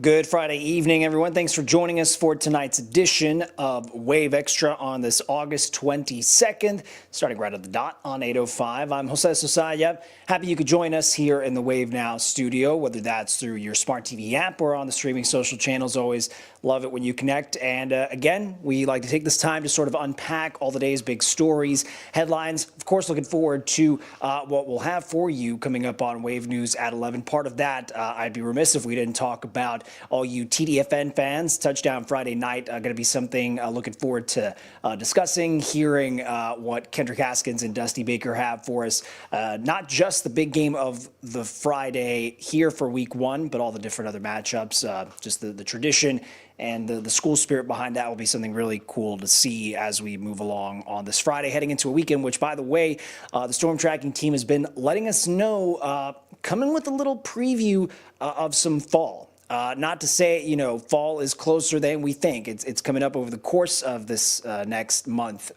Good Friday evening, everyone. Thanks for joining us for tonight's edition of Wave Extra on this August 22nd, starting right at the dot on 8:05. I'm Jose Sosaya. Happy you could join us here in the Wave Now studio, whether that's through your smart TV app or on the streaming social channels. Always love it when you connect. And again, we like to take this time to sort of unpack all the day's big stories, headlines. Of course, looking forward to what we'll have for you coming up on Wave News at 11. Part of that, I'd be remiss if we didn't talk about all you TDFN fans. Touchdown Friday night, going to be something looking forward to discussing, hearing what Kendrick Haskins and Dusty Baker have for us. Not just the big game of the Friday here for week one, but all the different other matchups, just the tradition and the school spirit behind that will be something really cool to see as we move along on this Friday, heading into a weekend, which, by the way, the storm tracking team has been letting us know, coming with a little preview of some fall. Not to say, fall is closer than we think. It's coming up over the course of this next month,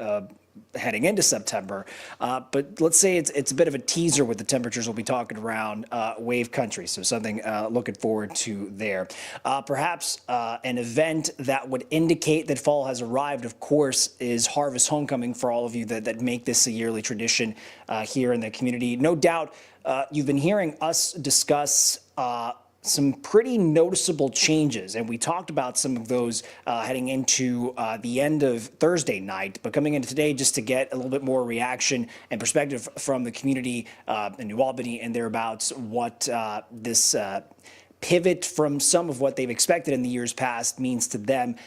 heading into September. But let's say it's a bit of a teaser with the temperatures we'll be talking around wave country. So something looking forward to there. Perhaps an event that would indicate that fall has arrived, of course, is Harvest Homecoming for all of you that make this a yearly tradition here in the community. No doubt you've been hearing us discuss some pretty noticeable changes, and we talked about some of those heading into the end of Thursday night, but coming into today just to get a little bit more reaction and perspective from the community in New Albany and thereabouts, what this pivot from some of what they've expected in the years past means to them.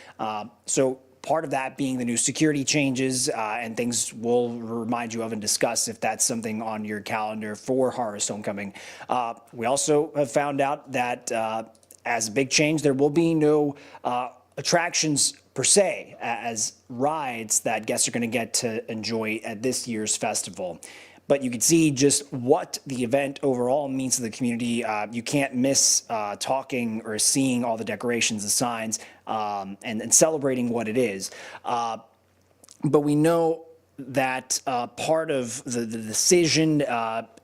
So part of that being the new security changes and things we'll remind you of and discuss if that's something on your calendar for Harvest Homecoming. We also have found out that as a big change, there will be no attractions per se as rides that guests are going to get to enjoy at this year's festival. But you can see just what the event overall means to the community. You can't miss talking or seeing all the decorations, the signs, and celebrating what it is. But we know that part of the decision,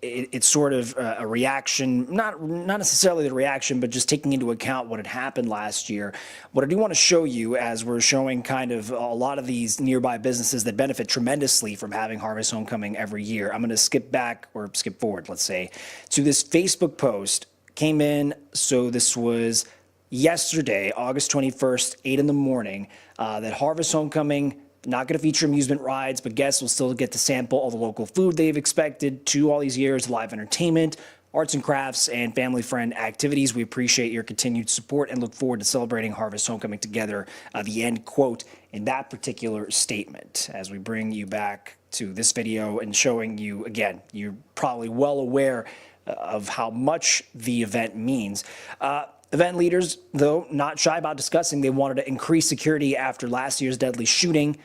it's sort of a reaction, not necessarily the reaction, but just taking into account what had happened last year. What I do want to show you, as we're showing kind of a lot of these nearby businesses that benefit tremendously from having Harvest Homecoming every year, I'm going to skip back or skip forward, let's say, to this Facebook post. Came in, so this was yesterday, August 21st, 8 in the morning, that Harvest Homecoming not going to feature amusement rides, but guests will still get to sample all the local food they've expected to all these years, live entertainment, arts and crafts, and family friend activities. We appreciate your continued support and look forward to celebrating Harvest Homecoming together. The end quote in that particular statement. As we bring you back to this video and showing you, again, you're probably well aware of how much the event means. Event leaders, though, not shy about discussing they wanted to increase security after last year's deadly shooting,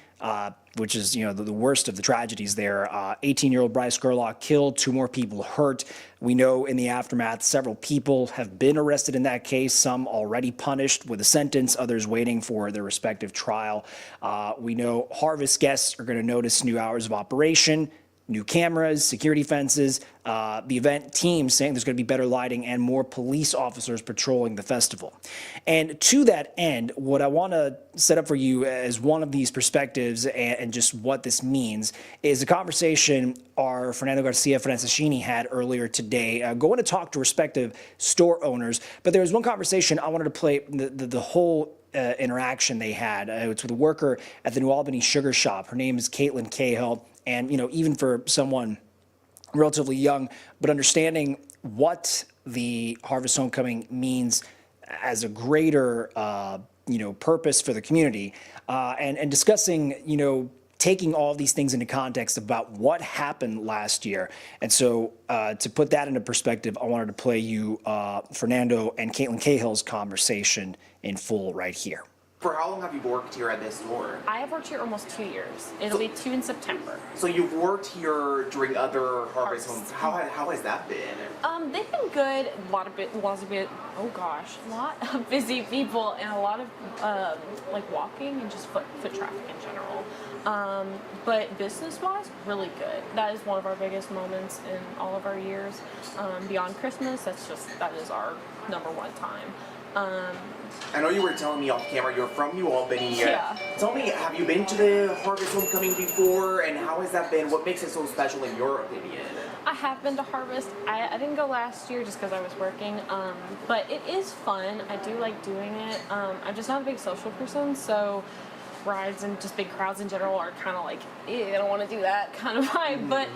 which is, the worst of the tragedies there. 18-year-old Bryce Gerlach killed, 2 more people hurt. We know in the aftermath, several people have been arrested in that case, some already punished with a sentence, others waiting for their respective trial. We know Harvest guests are going to notice new hours of operation, new cameras, security fences, the event team saying there's going to be better lighting and more police officers patrolling the festival. And to that end, what I want to set up for you as one of these perspectives and just what this means is a conversation our Fernando Garcia Franceschini had earlier today, going to talk to respective store owners. But there was one conversation I wanted to play the whole interaction they had. It's with a worker at the New Albany Sugar Shop. Her name is Caitlin Cahill. And, even for someone relatively young, but understanding what the Harvest Homecoming means as a greater, purpose for the community, and discussing, taking all these things into context about what happened last year. And so to put that into perspective, I wanted to play you Fernando and Caitlin Cahill's conversation in full right here. For how long have you worked here at this store? I have worked here almost 2 years. It'll be 2 in September. So you've worked here during other Harvest Homes. How has that been? They've been good. A lot of busy people and a lot of like walking and just foot traffic in general. But business-wise, really good. That is one of our biggest moments in all of our years. Beyond Christmas, that is our #1 time. I know you were telling me off camera you're from New Albany. Yeah. Tell me, have you been to the Harvest Homecoming before, and how has that been? What makes it so special in your opinion? I have been to Harvest. I didn't go last year just because I was working, but it is fun. I do like doing it. I'm just not a big social person, so rides and just big crowds in general are kind of like, I don't want to do that kind of vibe. But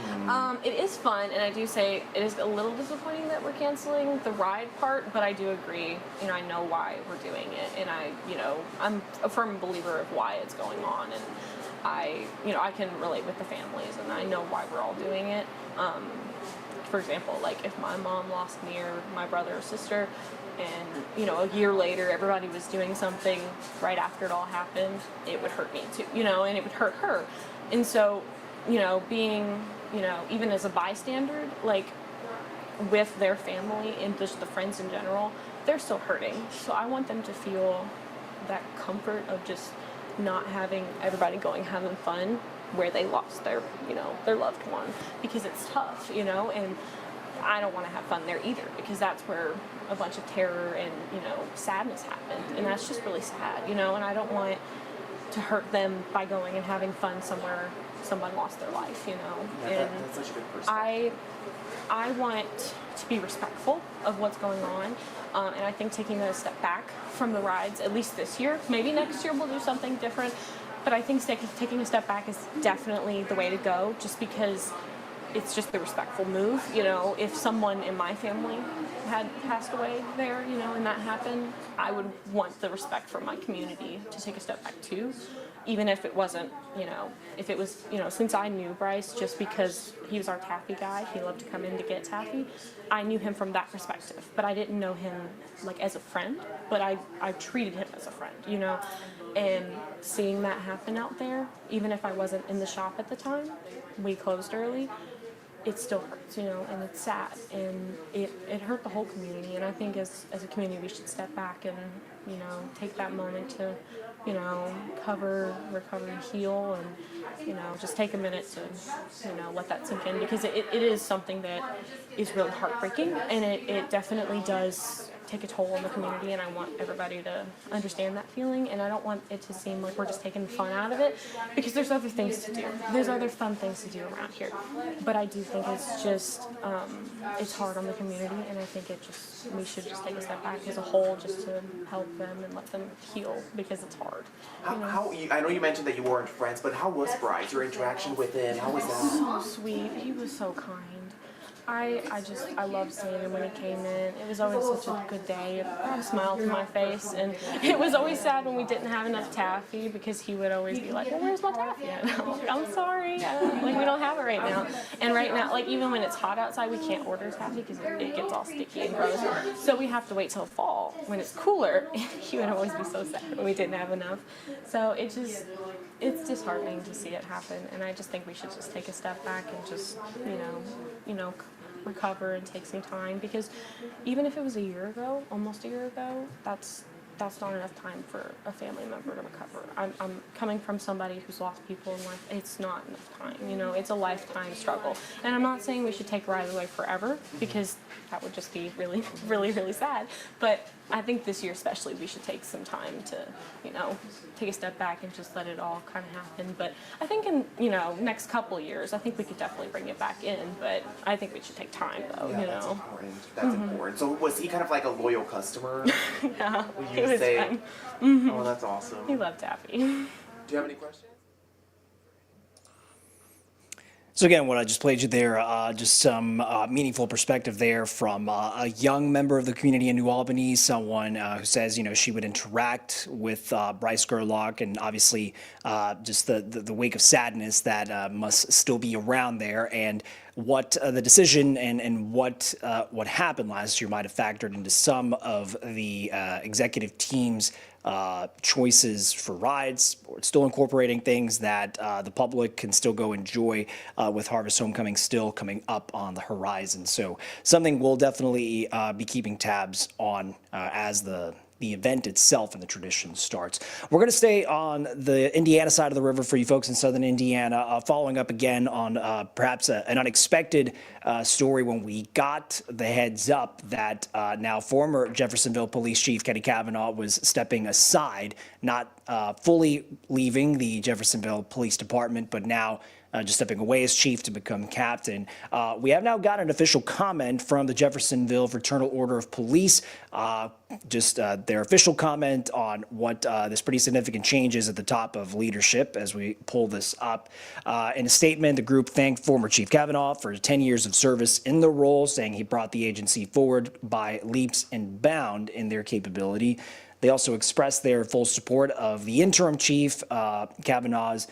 it is fun, and I do say it is a little disappointing that we're canceling the ride part, but I do agree. You know, I know why we're doing it, and I'm a firm believer of why it's going on, and I can relate with the families, and I know why we're all doing it. For example, like if my mom lost me or my brother or sister, and a year later everybody was doing something right after it all happened, it would hurt me too, and it would hurt her. And so, being, even as a bystander, like with their family and just the friends in general, they're still hurting. So I want them to feel that comfort of just not having everybody having fun where they lost their loved one, because it's tough, and I don't want to have fun there either, because that's where a bunch of terror and sadness happened, and that's just really sad, and I don't want to hurt them by going and having fun somewhere someone lost their life, Yeah, and that's such a good perspective. I want to be respectful of what's going on, and I think taking a step back from the rides, at least this year, maybe next year we'll do something different, but I think taking a step back is definitely the way to go, just because it's just the respectful move. If someone in my family had passed away there, and that happened, I would want the respect from my community to take a step back too. Even if it wasn't, if it was, since I knew Bryce, just because he was our taffy guy, he loved to come in to get taffy, I knew him from that perspective. But I didn't know him, like, as a friend, but I treated him as a friend, And seeing that happen out there, even if I wasn't in the shop at the time, we closed early, it still hurts, and it's sad, and it hurt the whole community. And I think as a community we should step back and take that moment to recover and heal, and just take a minute to let that sink in, because it is something that is really heartbreaking, and it definitely does take a toll on the community, and I want everybody to understand that feeling, and I don't want it to seem like we're just taking fun out of it, because there's other things to do. There's other fun things to do around here. But I do think it's just, it's hard on the community, and I think we should just take a step back as a whole, just to help them and let them heal, because it's hard. I know you mentioned that you weren't friends, but how was Bryce? Your interaction with him, how was that? So sweet. He was so kind. I loved seeing him when he came in. It was always such a good day. It brought a smile to my face, and it was always sad when we didn't have enough taffy, because he would always be like, well, where's my taffy? And I'm like, I'm sorry, we don't have it right now. And right now, like, even when it's hot outside, we can't order taffy because it gets all sticky and gross. So we have to wait till fall when it's cooler. He would always be so sad when we didn't have enough. So it's disheartening to see it happen, and I just think we should just take a step back and just, recover and take some time, because even if it was almost a year ago, that's not enough time for a family member to recover. I'm coming from somebody who's lost people in life. It's not enough time, it's a lifetime struggle. And I'm not saying we should take rides away forever, because that would just be really, really, really sad. But I think this year especially, we should take some time to, take a step back and just let it all kind of happen. But I think in, next couple years, I think we could definitely bring it back in. But I think we should take time, though, That's important. That's important. So was he kind of like a loyal customer? Yeah, Would he you was say? fun. Oh, that's awesome. He loved taffy. Do you have any questions? So again, what I just played you there, just some meaningful perspective there from a young member of the community in New Albany, someone who says, she would interact with Bryce Gerlach, and obviously just the wake of sadness that must still be around there, and what the decision and what happened last year might have factored into some of the executive team's choices for rides, or still incorporating things that the public can still go enjoy with Harvest Homecoming still coming up on the horizon. So something we'll definitely be keeping tabs on as the the event itself and the tradition starts. We're going to stay on the Indiana side of the river for you folks in southern Indiana, following up again on perhaps an unexpected story when we got the heads up that now former Jeffersonville Police Chief Kenny Cavanaugh was stepping aside, not fully leaving the Jeffersonville Police Department, but now just stepping away as chief to become captain. We have now got an official comment from the Jeffersonville Fraternal Order of Police, their official comment on what this pretty significant change is at the top of leadership as we pull this up. In a statement, the group thanked former Chief Cavanaugh for 10 years of service in the role, saying he brought the agency forward by leaps and bounds in their capability. They also expressed their full support of the interim chief, Cavanaugh's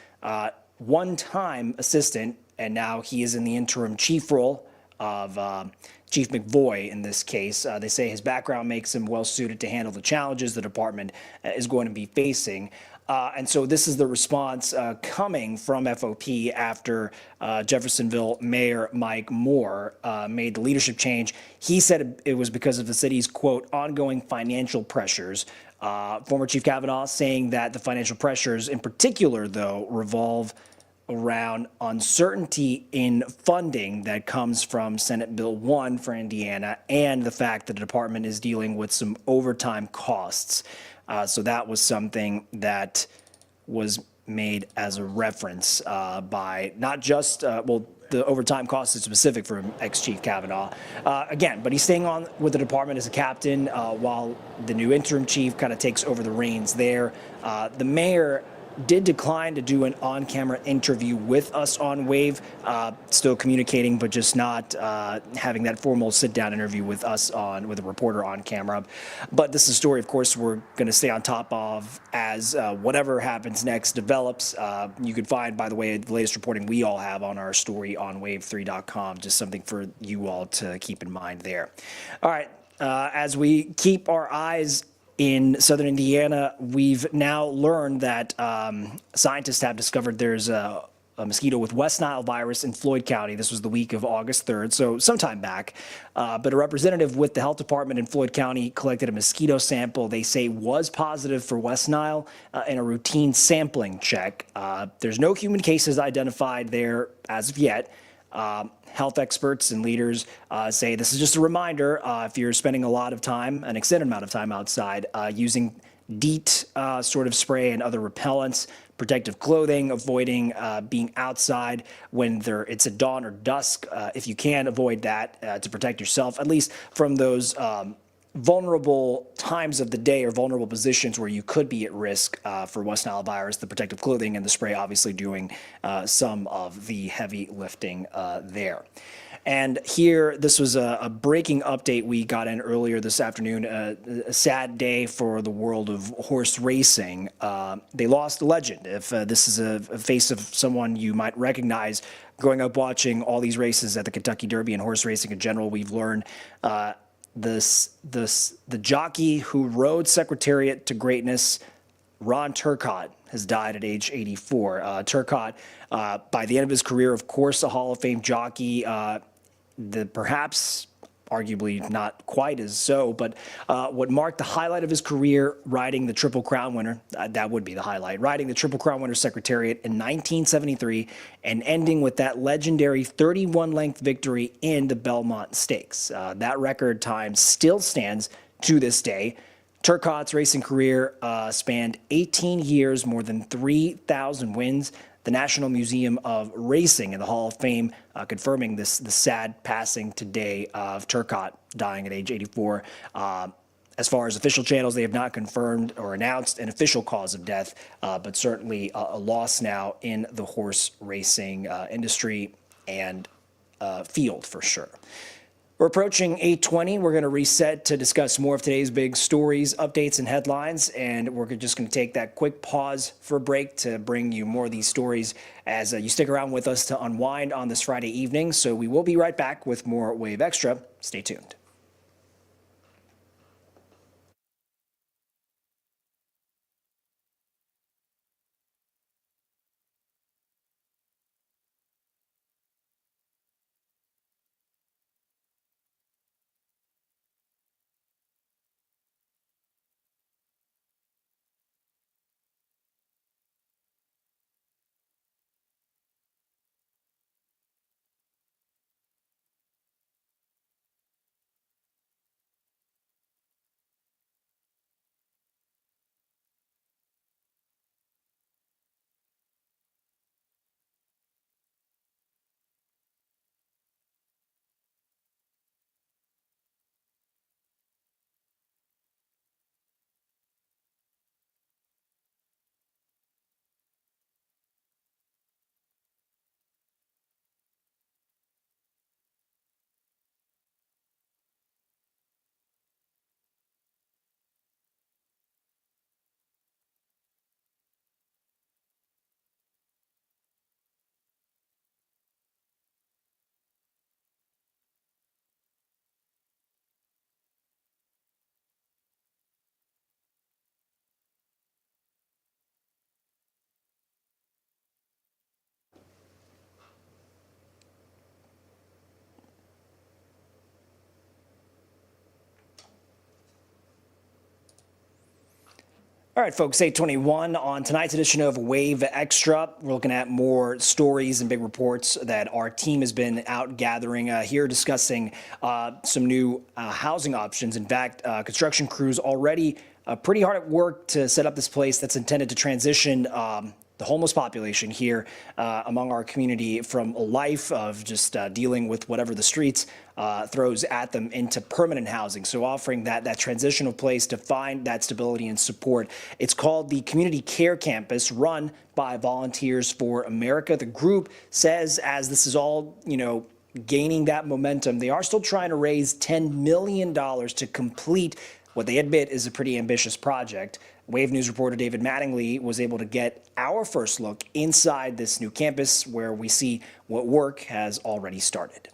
one-time assistant, and now he is in the interim chief role of Chief McVoy in this case. They say his background makes him well-suited to handle the challenges the department is going to be facing. And so this is the response coming from FOP after Jeffersonville Mayor Mike Moore made the leadership change. He said it was because of the city's, quote, ongoing financial pressures. Former Chief Cavanaugh saying that the financial pressures in particular, though, revolve around uncertainty in funding that comes from Senate Bill 1 for Indiana and the fact that the department is dealing with some overtime costs. So that was something that was made as a reference by not just, the overtime cost is specific for ex-Chief Cavanaugh. Again, but he's staying on with the department as a captain while the new interim chief kind of takes over the reins there. The mayor did decline to do an on-camera interview with us on Wave, still communicating, but just not having that formal sit-down interview with us with a reporter on camera. But this is a story, of course, we're going to stay on top of as whatever happens next develops. You can find, by the way, the latest reporting we all have on our story on wave3.com, just something for you all to keep in mind there. All right, as we keep our eyes in southern Indiana, we've now learned that scientists have discovered there's a mosquito with West Nile virus in Floyd County. This was the week of August 3rd, so sometime back. But a representative with the health department in Floyd County collected a mosquito sample they say was positive for West Nile in a routine sampling check. There's no human cases identified there as of yet. Health experts and leaders say this is just a reminder if you're spending a lot of time, an extended amount of time outside, using DEET sort of spray and other repellents, protective clothing, avoiding being outside when it's at dawn or dusk. If you can avoid that to protect yourself, at least from those vulnerable times of the day or vulnerable positions where you could be at risk for West Nile virus, the protective clothing and the spray obviously doing some of the heavy lifting there. And here, this was a breaking update we got in earlier this afternoon, a sad day for the world of horse racing. They lost a legend. If this is a face of someone you might recognize growing up watching all these races at the Kentucky Derby and horse racing in general, we've learned the jockey who rode Secretariat to greatness, Ron Turcotte, has died at age 84. Turcotte, by the end of his career, of course, a Hall of Fame jockey, perhaps arguably not quite as so, but what marked the highlight of his career, riding the Triple Crown winner, that would be the highlight, riding the Triple Crown winner Secretariat in 1973 and ending with that legendary 31-length victory in the Belmont Stakes. That record time still stands to this day. Turcotte's racing career spanned 18 years, more than 3,000 wins. The National Museum of Racing in the Hall of Fame confirming the sad passing today of Turcotte, dying at age 84. As far as official channels, they have not confirmed or announced an official cause of death, but certainly a loss now in the horse racing industry and field for sure. We're approaching 8:20. We're going to reset to discuss more of today's big stories, updates, and headlines. And we're just going to take that quick pause for a break to bring you more of these stories as you stick around with us to unwind on this Friday evening. So we will be right back with more Wave Extra. Stay tuned. All right, folks, 8:21 on tonight's edition of Wave Extra. We're looking at more stories and big reports that our team has been out gathering here, discussing some new housing options. In fact, construction crews already pretty hard at work to set up this place that's intended to transition the homeless population here among our community from a life of just dealing with whatever the streets throws at them into permanent housing. So offering that transitional place to find that stability and support. It's called the Community Care Campus, run by Volunteers for America. The group says, as this is all, gaining that momentum, they are still trying to raise $10 million to complete what they admit is a pretty ambitious project. Wave News reporter David Mattingly was able to get our first look inside this new campus, where we see what work has already started.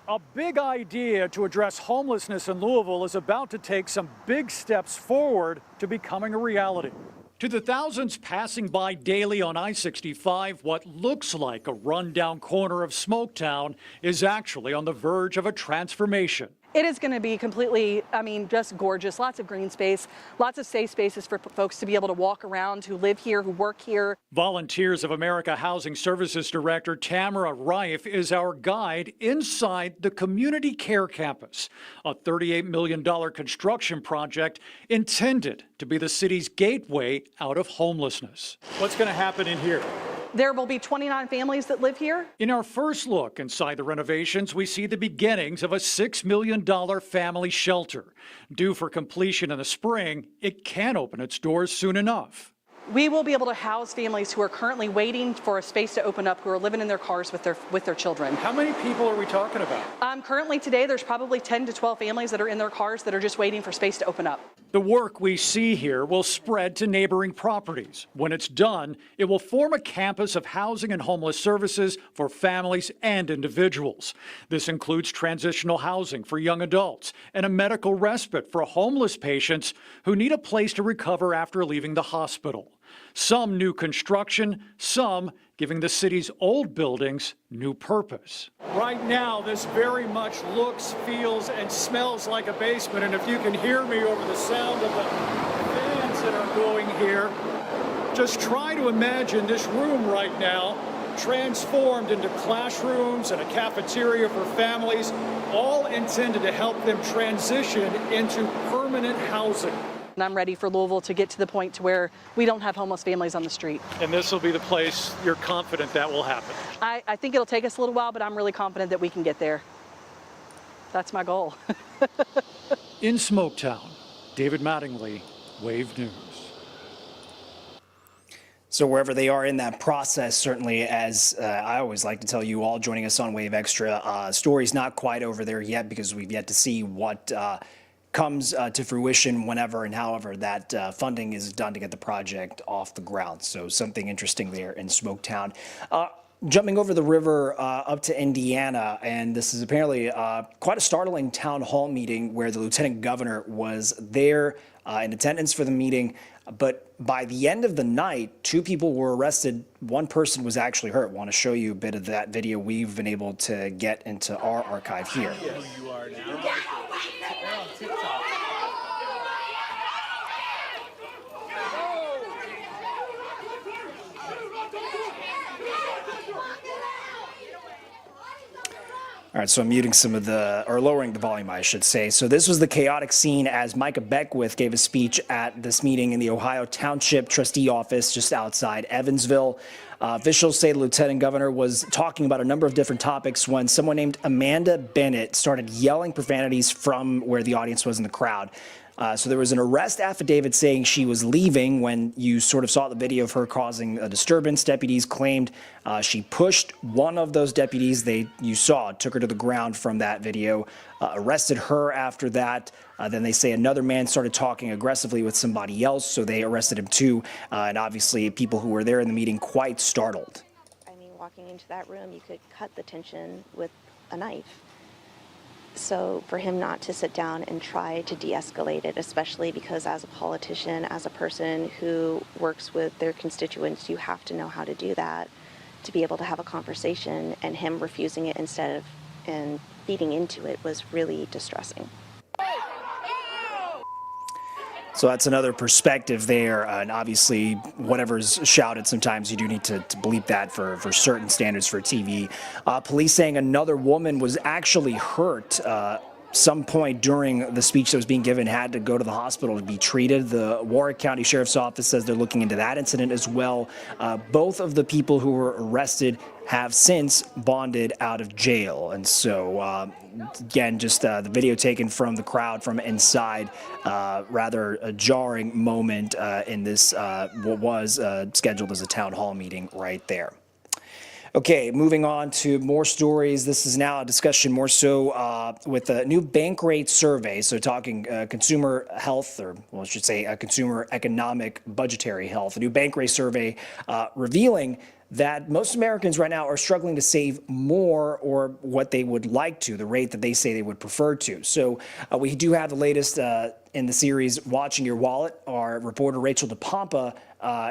A big idea to address homelessness in Louisville is about to take some big steps forward to becoming a reality. To the thousands passing by daily on I-65, what looks like a rundown corner of Smoketown is actually on the verge of a transformation. It is going to be completely, just gorgeous. Lots of green space, lots of safe spaces for folks to be able to walk around, who live here, who work here. Volunteers of America Housing Services Director Tamara Reif is our guide inside the Community Care Campus, a $38 million construction project intended to be the city's gateway out of homelessness. What's going to happen in here? There will be 29 families that live here. In our first look inside the renovations, we see the beginnings of a $6 million family shelter. Due for completion in the spring, it can open its doors soon enough. We will be able to house families who are currently waiting for a space to open up, who are living in their cars with their children. How many people are we talking about? Currently today, there's probably 10 to 12 families that are in their cars that are just waiting for space to open up. The work we see here will spread to neighboring properties. When it's done, it will form a campus of housing and homeless services for families and individuals. This includes transitional housing for young adults and a medical respite for homeless patients who need a place to recover after leaving the hospital. Some new construction, some giving the city's old buildings new purpose. Right now, this very much looks, feels, and smells like a basement. And if you can hear me over the sound of the fans that are going here, just try to imagine this room right now transformed into classrooms and a cafeteria for families, all intended to help them transition into permanent housing. And I'm ready for Louisville to get to the point to where we don't have homeless families on the street. And this will be the place you're confident that will happen? I think it'll take us a little while, but I'm really confident that we can get there. That's my goal. In Smoketown, David Mattingly, Wave News. So wherever they are in that process, certainly, as I always like to tell you all joining us on Wave Extra, story's not quite over there yet, because we've yet to see what comes to fruition whenever and however that funding is done to get the project off the ground. So something interesting there in Smoketown. Jumping over the river up to Indiana, and this is apparently quite a startling town hall meeting where the lieutenant governor was there in attendance for the meeting. But by the end of the night, 2 people were arrested. 1 person was actually hurt. Want to show you a bit of that video we've been able to get into our archive here. You are now. They're on TikTok. All right, so I'm muting lowering the volume, I should say. So this was the chaotic scene as Micah Beckwith gave a speech at this meeting in the Ohio Township Trustee Office just outside Evansville. Officials say the lieutenant governor was talking about a number of different topics when someone named Amanda Bennett started yelling profanities from where the audience was in the crowd. So there was an arrest affidavit saying she was leaving when you sort of saw the video of her causing a disturbance. Deputies claimed she pushed one of those deputies you saw, took her to the ground from that video, arrested her after that. Then they say another man started talking aggressively with somebody else, so they arrested him too. And obviously people who were there in the meeting quite startled. I mean, walking into that room, you could cut the tension with a knife. So for him not to sit down and try to de-escalate it, especially because as a politician, as a person who works with their constituents, you have to know how to do that, to be able to have a conversation, and him refusing it instead of and feeding into it was really distressing. So that's another perspective there. And obviously, whatever's shouted, sometimes you do need to bleep that for certain standards for TV. Police saying another woman was actually hurt. Some point during the speech that was being given, had to go to the hospital to be treated. The Warwick County Sheriff's Office says they're looking into that incident as well. Both of the people who were arrested have since bonded out of jail. And so, again, just the video taken from the crowd from inside, rather a jarring moment in this, what was scheduled as a town hall meeting right there. Okay, moving on to more stories. This is now a discussion more so with a new bank rate survey. So talking consumer health, or well, I should say consumer economic budgetary health. A new bank rate survey revealing that most Americans right now are struggling to save more, or what they would like to, the rate that they say they would prefer to. So we do have the latest in the series, Watching Your Wallet. Our reporter Rachel DePompa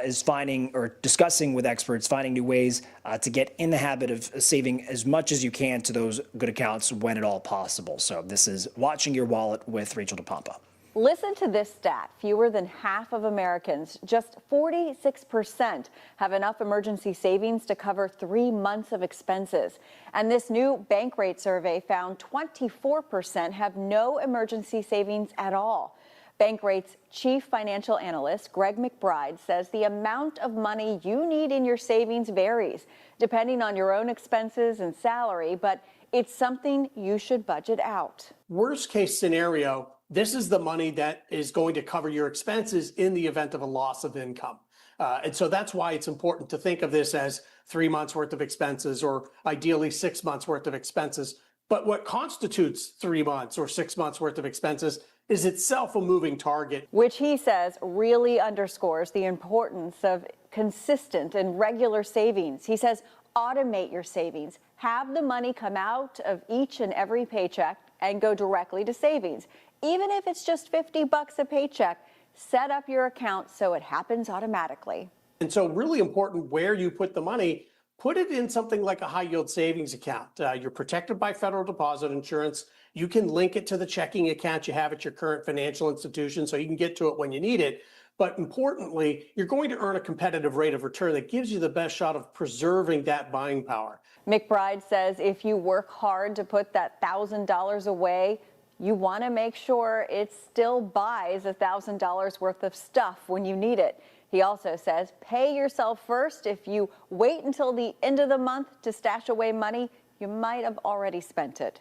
is finding, or discussing with experts, finding new ways to get in the habit of saving as much as you can to those good accounts when at all possible. So this is Watching Your Wallet with Rachel DePompa. Listen to this stat. Fewer than half of Americans, just 46%, have enough emergency savings to cover 3 months of expenses. And this new bank rate survey found 24% have no emergency savings at all. Bankrate's chief financial analyst, Greg McBride, says the amount of money you need in your savings varies depending on your own expenses and salary, but it's something you should budget out. Worst case scenario, this is the money that is going to cover your expenses in the event of a loss of income. And so that's why it's important to think of this as 3 months worth of expenses, or ideally 6 months worth of expenses. But what constitutes 3 months or 6 months worth of expenses is itself a moving target. Which he says really underscores the importance of consistent and regular savings. He says automate your savings. Have the money come out of each and every paycheck and go directly to savings. Even if it's just $50 a paycheck, set up your account so it happens automatically. And so really important where you put the money. Put it in something like a high yield savings account. You're protected by federal deposit insurance. You can link it to the checking account you have at your current financial institution so you can get to it when you need it. But importantly, you're going to earn a competitive rate of return that gives you the best shot of preserving that buying power. McBride says if you work hard to put that $1,000 away, you want to make sure it still buys $1,000 worth of stuff when you need it. He also says pay yourself first. If you wait until the end of the month to stash away money, you might have already spent it.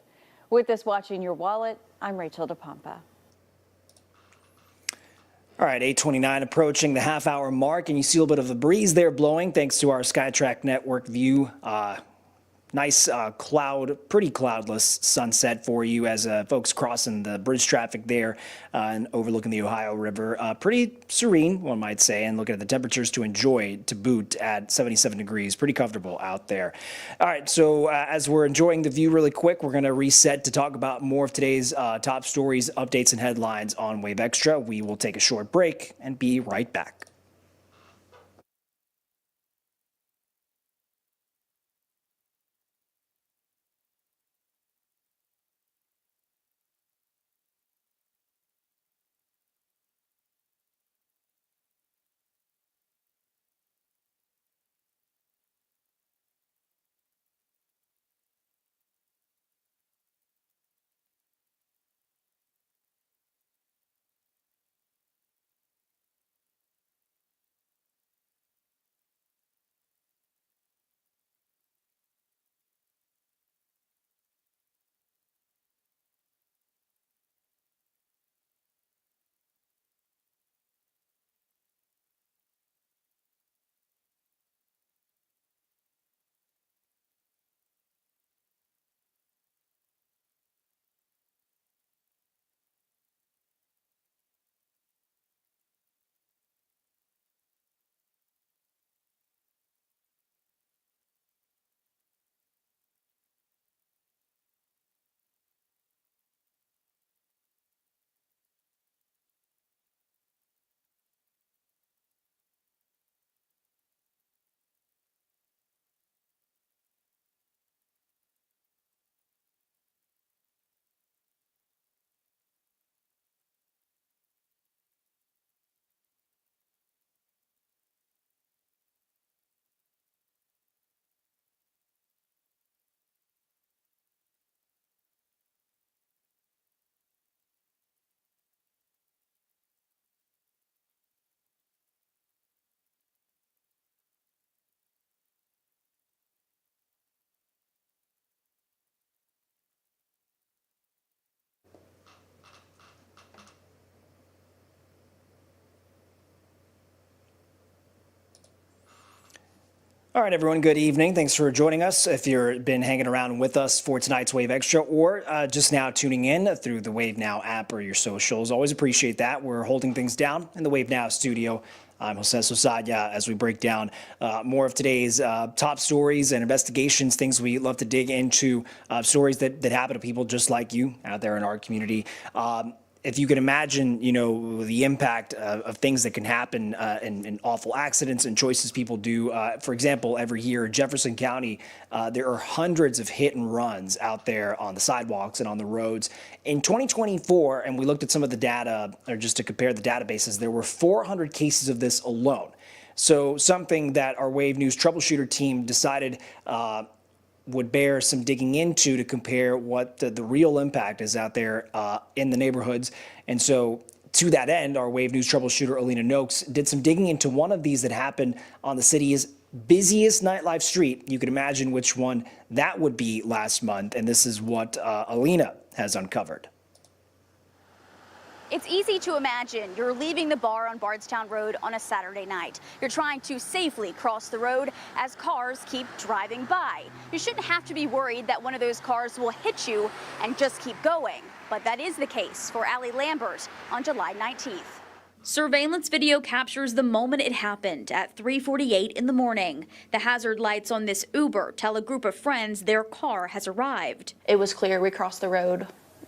With this Watching Your Wallet, I'm Rachel DePompa. All right, 8:29 approaching the half-hour mark, and you see a little bit of the breeze there blowing thanks to our SkyTrack network view. Nice pretty cloudless sunset for you as folks crossing the bridge traffic there and overlooking the Ohio River. Pretty serene, one might say, and looking at the temperatures to enjoy to boot at 77 degrees. Pretty comfortable out there. All right, so as we're enjoying the view really quick, we're going to reset to talk about more of today's top stories, updates, and headlines on Wave Extra. We will take a short break and be right back. All right, everyone, good evening. Thanks for joining us. If you've been hanging around with us for tonight's Wave Extra or just now tuning in through the Wave Now app or your socials, always appreciate that. We're holding things down in the Wave Now studio. I'm Jose Sosaya as we break down more of today's top stories and investigations, things we love to dig into, stories that happen to people just like you out there in our community. If you can imagine, the impact of things that can happen in awful accidents and choices people do. For example, every year in Jefferson County, there are hundreds of hit and runs out there on the sidewalks and on the roads. In 2024, and we looked at some of the data, or just to compare the databases, there were 400 cases of this alone. So something that our Wave News troubleshooter team decided would bear some digging into to compare what the real impact is out there in the neighborhoods. And so to that end, our Wave News troubleshooter, Alina Noakes, did some digging into one of these that happened on the city's busiest nightlife street. You can imagine which one that would be last month. And this is what Alina has uncovered. It's easy to imagine you're leaving the bar on Bardstown Road on a Saturday night. You're trying to safely cross the road as cars keep driving by. You shouldn't have to be worried that one of those cars will hit you and just keep going. But that is the case for Allie Lambert on July 19th. Surveillance video captures the moment it happened at 3:48 in the morning. The hazard lights on this Uber tell a group of friends their car has arrived. It was clear. We crossed the road.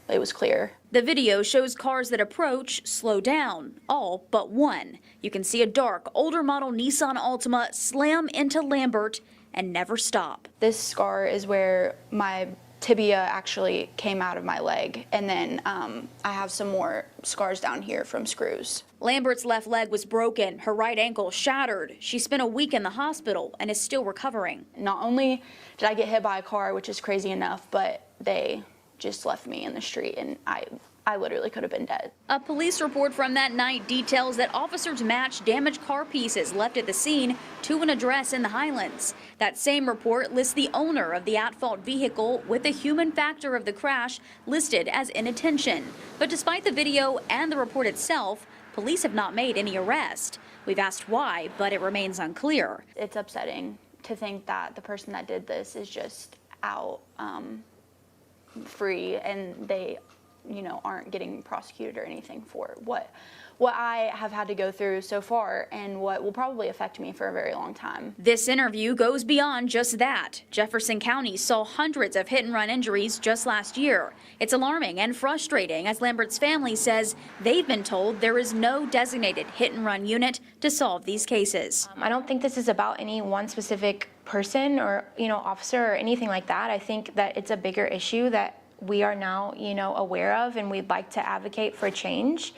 It was clear. The video shows cars that approach slow down, all but one. You can see a dark, older model Nissan Altima slam into Lambert and never stop. This scar is where my tibia actually came out of my leg, and then I have some more scars down here from screws. Lambert's left leg was broken, her right ankle shattered. She spent a week in the hospital and is still recovering. Not only did I get hit by a car, which is crazy enough, but they just left me in the street, and I literally could have been dead. A police report from that night details that officers matched damaged car pieces left at the scene to an address in the Highlands. That same report lists the owner of the at-fault vehicle with the human factor of the crash listed as inattention. But despite the video and the report itself, police have not made any arrest. We've asked why, but it remains unclear. It's upsetting to think that the person that did this is just out free, and they aren't getting prosecuted or anything for what I have had to go through so far, and what will probably affect me for a very long time. This interview goes beyond just that. Jefferson County saw hundreds of hit and run injuries just last year. It's alarming and frustrating, as Lambert's family says they've been told there is no designated hit and run unit to solve these cases. I don't think this is about any one specific person or officer or anything like that. I think that it's a bigger issue that we are now aware of, and we'd like to advocate for change,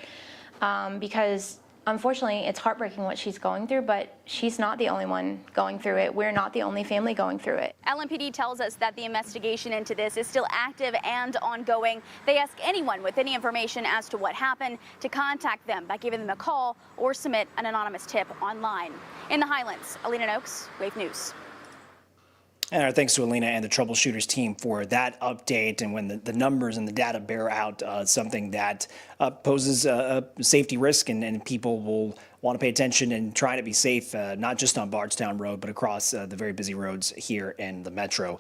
because unfortunately it's heartbreaking what she's going through, but she's not the only one going through it. We're not the only family going through it. LMPD tells us that the investigation into this is still active and ongoing. They ask anyone with any information as to what happened to contact them by giving them a call or submit an anonymous tip online. In the Highlands, Alina Noakes, Wave News. And our thanks to Alina and the troubleshooters team for that update. And when the numbers and the data bear out something that poses a safety risk, and people will want to pay attention and try to be safe, not just on Bardstown Road, but across the very busy roads here in the metro.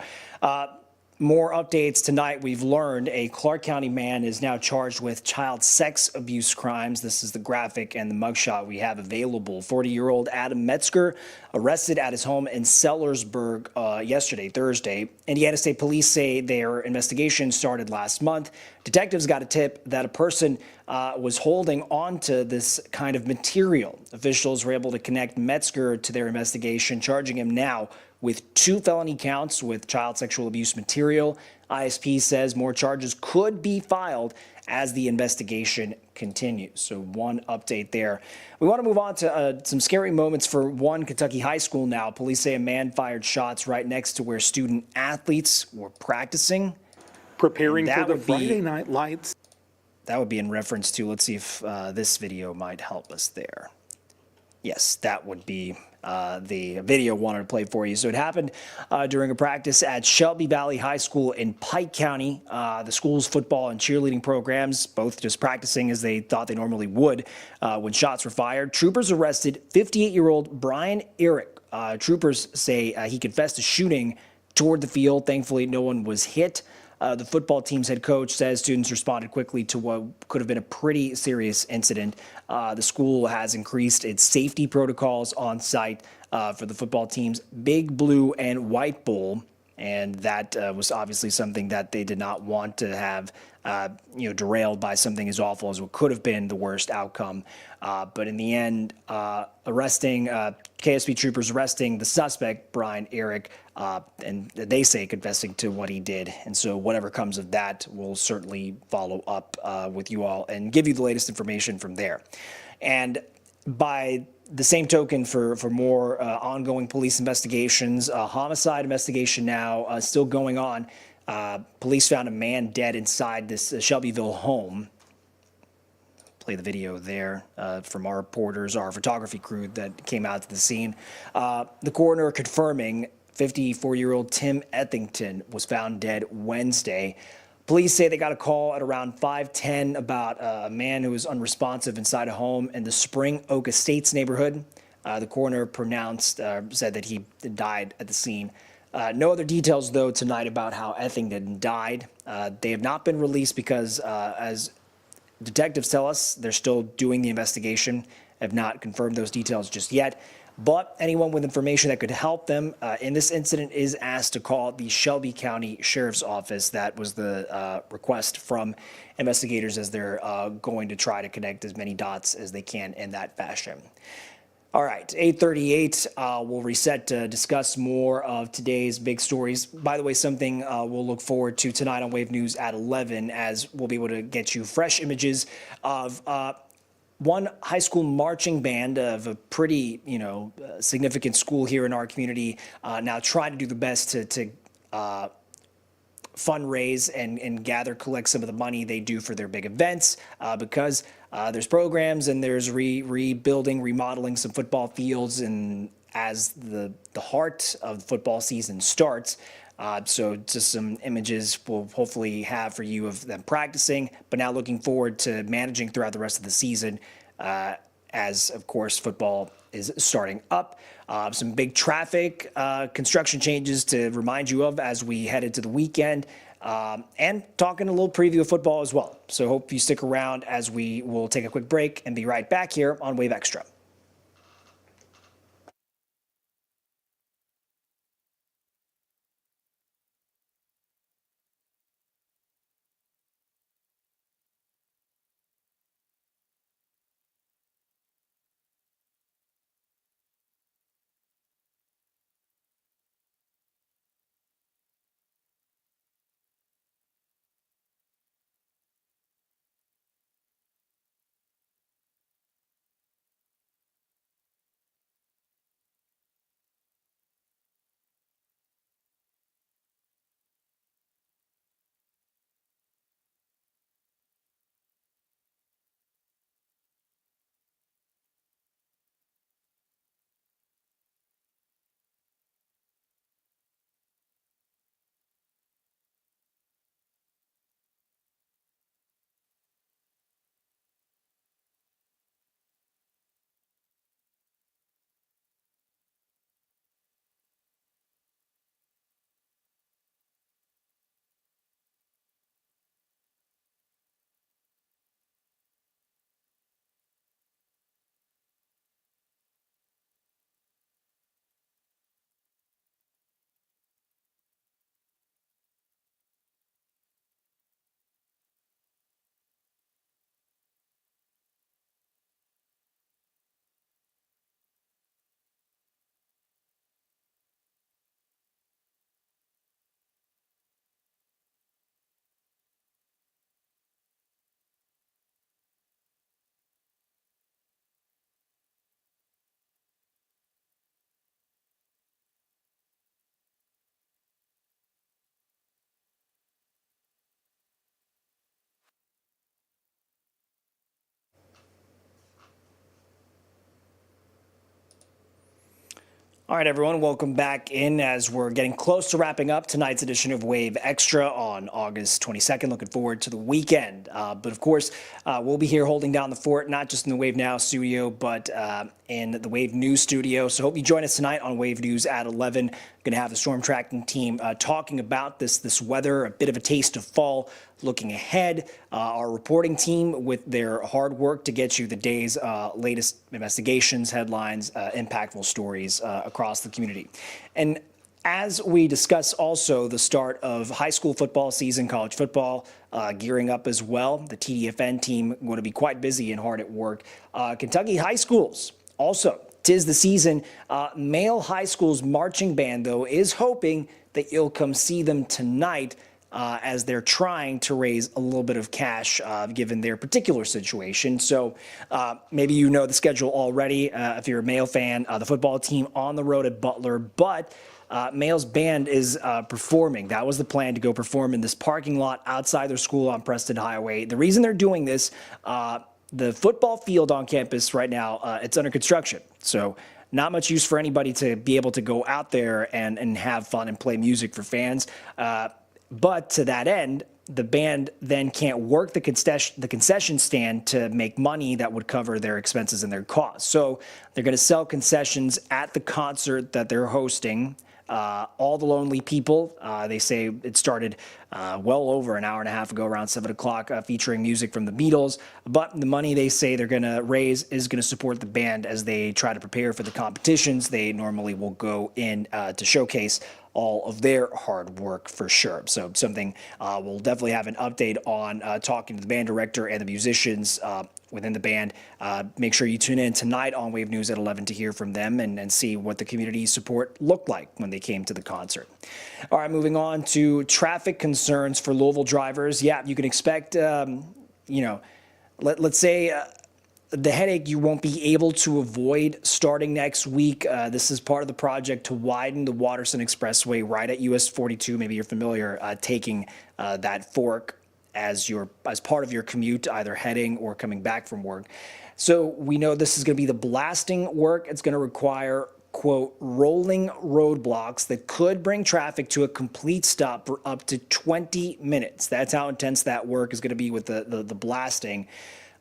More updates tonight. We've learned a Clark County man is now charged with child sex abuse crimes. This is the graphic and the mugshot we have available. 40-year-old Adam Metzger arrested at his home in Sellersburg yesterday, Thursday. Indiana State Police say their investigation started last month. Detectives got a tip that a person was holding onto this kind of material. Officials were able to connect Metzger to their investigation, charging him now with 2 felony counts with child sexual abuse material. ISP says more charges could be filed as the investigation continues. So one update there. We want to move on to some scary moments for one Kentucky high school now. Police say a man fired shots right next to where student athletes were practicing. Preparing for the Friday Night Lights. That would be in reference to, let's see if this video might help us there. Yes, that would be the video I wanted to play for you. So it happened during a practice at Shelby Valley High School in Pike County. The school's football and cheerleading programs, both just practicing as they thought they normally would when shots were fired. Troopers arrested 58-year-old Brian Eric Troopers say he confessed to shooting toward the field. Thankfully, no one was hit. The football team's head coach says students responded quickly to what could have been a pretty serious incident. The school has increased its safety protocols on site for the football team's Big Blue and White Bowl, and that was obviously something that they did not want to have derailed by something as awful as what could have been the worst outcome. But in the end, KSP troopers arresting the suspect, Brian Eric, and they say confessing to what he did. And so whatever comes of that, we'll certainly follow up with you all and give you the latest information from there. And by the same token, for more ongoing police investigations, a homicide investigation now still going on. Police found a man dead inside this Shelbyville home. Play the video there from our reporters, our photography crew that came out to the scene. The coroner confirming 54-year-old Tim Ethington was found dead Wednesday. Police say they got a call at around 5:10 about a man who was unresponsive inside a home in the Spring Oak Estates neighborhood. The coroner said that he died at the scene. No other details, though, tonight about how Ethington died. They have not been released because, as detectives tell us, they're still doing the investigation, have not confirmed those details just yet. But anyone with information that could help them in this incident is asked to call the Shelby County Sheriff's Office. That was the request from investigators as they're going to try to connect as many dots as they can in that fashion. All right, 8:38, we'll reset to discuss more of today's big stories. By the way, something we'll look forward to tonight on Wave News at 11, as we'll be able to get you fresh images of one high school marching band of a pretty, significant school here in our community now trying to do the best to fundraise and collect some of the money they do for their big events because there's programs and there's rebuilding, remodeling some football fields, and as the heart of the football season starts. So just some images we'll hopefully have for you of them practicing, but now looking forward to managing throughout the rest of the season as, of course, football is starting up. Some big traffic construction changes to remind you of as we head into the weekend, and talking a little preview of football as well. So hope you stick around as we will take a quick break and be right back here on Wave Extra. All right, everyone, welcome back in as we're getting close to wrapping up tonight's edition of Wave Extra on August 22nd. Looking forward to the weekend. But of course, we'll be here holding down the fort, not just in the Wave Now studio, but in the Wave News studio. So hope you join us tonight on Wave News at 11. Going to have the storm tracking team talking about this weather, a bit of a taste of fall. Looking ahead, our reporting team with their hard work to get you the day's latest investigations, headlines, impactful stories across the community. And as we discuss also the start of high school football season, college football gearing up as well, the TDFN team going to be quite busy and hard at work. Kentucky high schools also, 'tis the season. Male high school's marching band, though, is hoping that you'll come see them tonight as they're trying to raise a little bit of cash given their particular situation. So maybe you know the schedule already if you're a Male fan. The football team on the road at Butler, but Male's band is performing. That was the plan, to go perform in this parking lot outside their school on Preston Highway. The reason they're doing this, the football field on campus right now, it's under construction. So not much use for anybody to be able to go out there and have fun and play music for fans. But to that end, the band then can't work the concession stand to make money that would cover their expenses and their costs. So they're going to sell concessions at the concert that they're hosting. All the Lonely People, they say it started well over an hour and a half ago, around 7 o'clock, featuring music from the Beatles. But the money they say they're going to raise is going to support the band as they try to prepare for the competitions they normally will go in to showcase all of their hard work for sure. So something we'll definitely have an update on, talking to the band director and the musicians within the band. Make sure you tune in tonight on Wave News at 11 to hear from them and see what the community support looked like when they came to the concert. All right, moving on to traffic concerns for Louisville drivers. Yeah, you can expect, let's say, the headache you won't be able to avoid starting next week. This is part of the project to widen the Watterson Expressway right at US 42. Maybe you're familiar taking that fork as part of your commute, either heading or coming back from work. So we know this is going to be the blasting work. It's going to require, quote, rolling roadblocks that could bring traffic to a complete stop for up to 20 minutes. That's how intense that work is going to be with the blasting.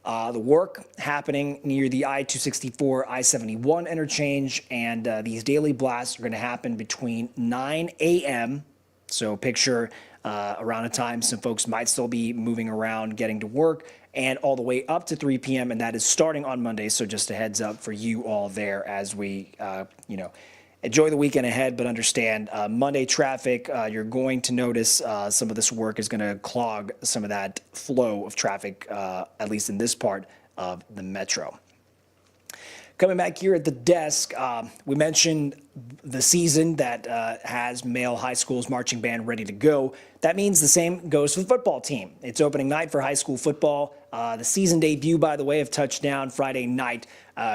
The work happening near the I-264, I-71 interchange, and these daily blasts are going to happen between 9 a.m., so picture around a time some folks might still be moving around, getting to work, and all the way up to 3 p.m., and that is starting on Monday, so just a heads up for you all there as we, enjoy the weekend ahead, but understand Monday traffic, you're going to notice some of this work is going to clog some of that flow of traffic, at least in this part of the metro. Coming back here at the desk, we mentioned the season that has Male high school's marching band ready to go. That means the same goes for the football team. It's opening night for high school football. The season debut, by the way, of Touchdown Friday night.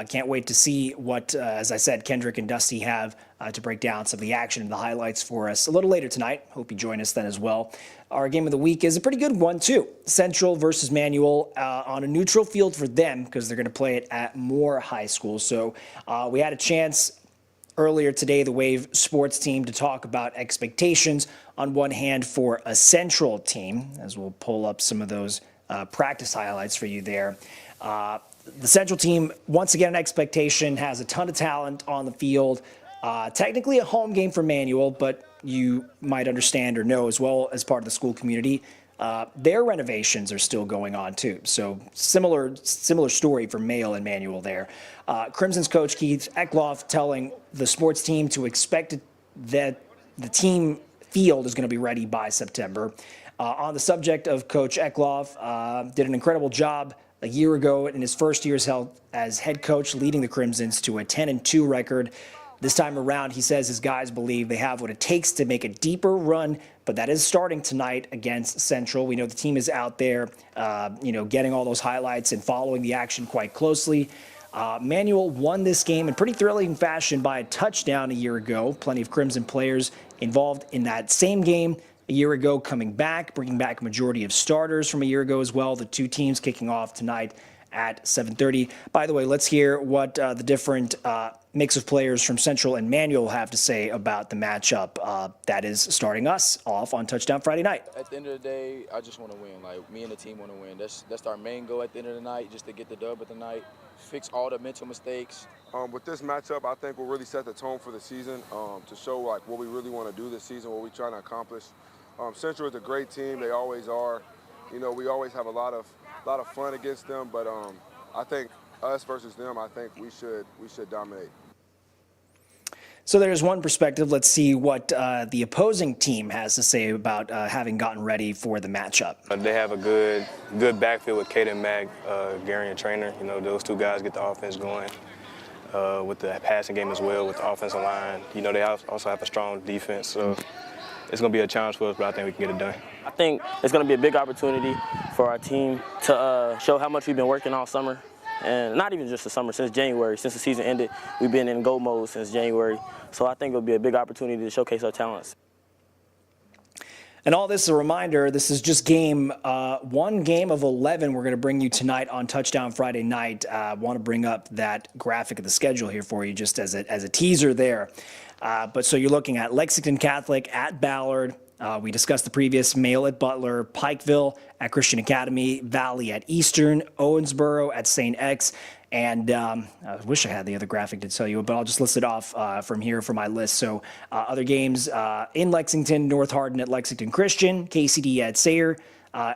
Can't wait to see what, as I said, Kendrick and Dusty have to break down some of the action and the highlights for us a little later tonight. Hope you join us then as well. Our game of the week is a pretty good one, too. Central versus Manual on a neutral field for them because they're going to play it at Moore High School. So we had a chance earlier today, the Wave sports team, to talk about expectations on one hand for a Central team, as we'll pull up some of those practice highlights for you there. The Central team, once again, an expectation, has a ton of talent on the field. Technically a home game for Manual, but you might understand or know as well as part of the school community, their renovations are still going on too. So similar story for Male and Manual there. Crimson's coach Keith Eckloff telling the sports team to expect that the team field is going to be ready by September. On the subject of Coach Eckloff, did an incredible job a year ago in his first year as head coach, leading the Crimsons to a 10-2 record. This time around, he says his guys believe they have what it takes to make a deeper run, but that is starting tonight against Central. We know the team is out there, getting all those highlights and following the action quite closely. Manual won this game in pretty thrilling fashion by a touchdown a year ago. Plenty of Crimson players involved in that same game a year ago coming back, bringing back a majority of starters from a year ago as well. The two teams kicking off tonight at 7:30. By the way, let's hear what the different mix of players from Central and Manual have to say about the matchup that is starting us off on Touchdown Friday night. At the end of the day, I just want to win. Like, me and the team want to win. That's our main goal at the end of the night, just to get the dub at the night, fix all the mental mistakes. With this matchup, I think we'll really set the tone for the season to show like what we really want to do this season, what we're trying to accomplish. Central is a great team. They always are. You know, we always have a lot of fun against them, but I think us versus them, I think we should dominate. So there's one perspective. Let's see what the opposing team has to say about having gotten ready for the matchup. They have a good backfield with Caden Mack, Gary and Trainer. You know, those two guys get the offense going. With the passing game as well, with the offensive line. You know, they also have a strong defense, so it's going to be a challenge for us, but I think we can get it done. I think it's going to be a big opportunity for our team to show how much we've been working all summer. And not even just the summer, since January, since the season ended, we've been in go mode since January. So I think it'll be a big opportunity to showcase our talents. And all this is a reminder, this is just one game of 11 we're going to bring you tonight on Touchdown Friday night. I want to bring up that graphic of the schedule here for you just as a teaser there. But so you're looking at Lexington Catholic at Ballard. We discussed the previous, Mail at Butler, Pikeville at Christian Academy, Valley at Eastern, Owensboro at St. X, and I wish I had the other graphic to tell you, but I'll just list it off from here for my list. So other games in Lexington, North Hardin at Lexington Christian, KCD at Sayre,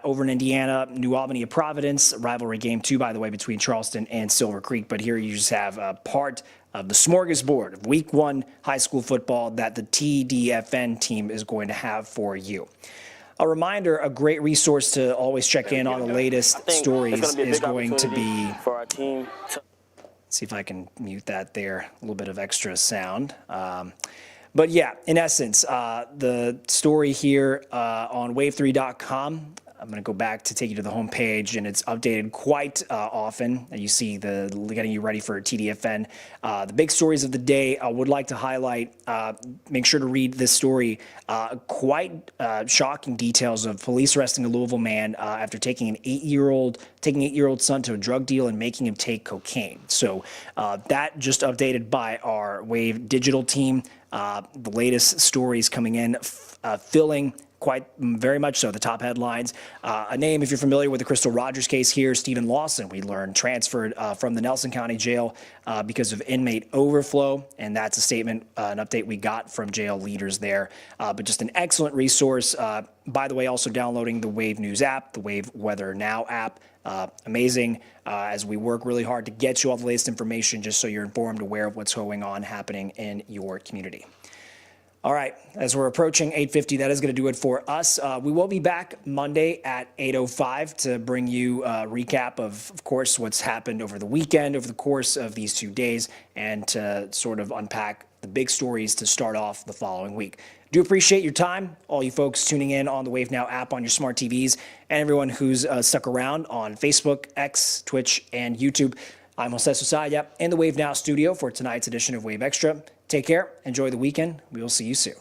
over in Indiana, New Albany at Providence, rivalry game 2, by the way, between Charleston and Silver Creek. But here you just have a part of the smorgasbord of Week 1 high school football that the TDFN team is going to have for you. A reminder, a great resource to always check in on the latest stories is going to be, for our team. See if I can mute that there, a little bit of extra sound. But yeah, in essence, the story here on wave3.com, I'm going to go back to take you to the home page, and it's updated quite often. You see getting you ready for TDFN. The big stories of the day I would like to highlight. Make sure to read this story. Quite shocking details of police arresting a Louisville man after taking an 8-year-old son to a drug deal and making him take cocaine. So that just updated by our Wave Digital team. The latest stories coming in, filling quite very much so the top headlines. A name, if you're familiar with the Crystal Rogers case here, Stephen Lawson, we learned, transferred from the Nelson County Jail because of inmate overflow, and that's a statement, an update we got from jail leaders there. But just an excellent resource. By the way, also downloading the Wave News app, the Wave Weather Now app. Amazing as we work really hard to get you all the latest information just so you're informed, aware of what's going on happening in your community. All right, as we're approaching 8:50, that is going to do it for us. We will be back Monday at 8:05 to bring you a recap of course, what's happened over the weekend, over the course of these 2 days, and to sort of unpack the big stories to start off the following week. Do appreciate your time, all you folks tuning in on the Wave Now app on your smart TVs, and everyone who's stuck around on Facebook, X, Twitch, and YouTube. I'm Jose Sosaya in the Wave Now studio for tonight's edition of Wave Extra. Take care, enjoy the weekend. We will see you soon.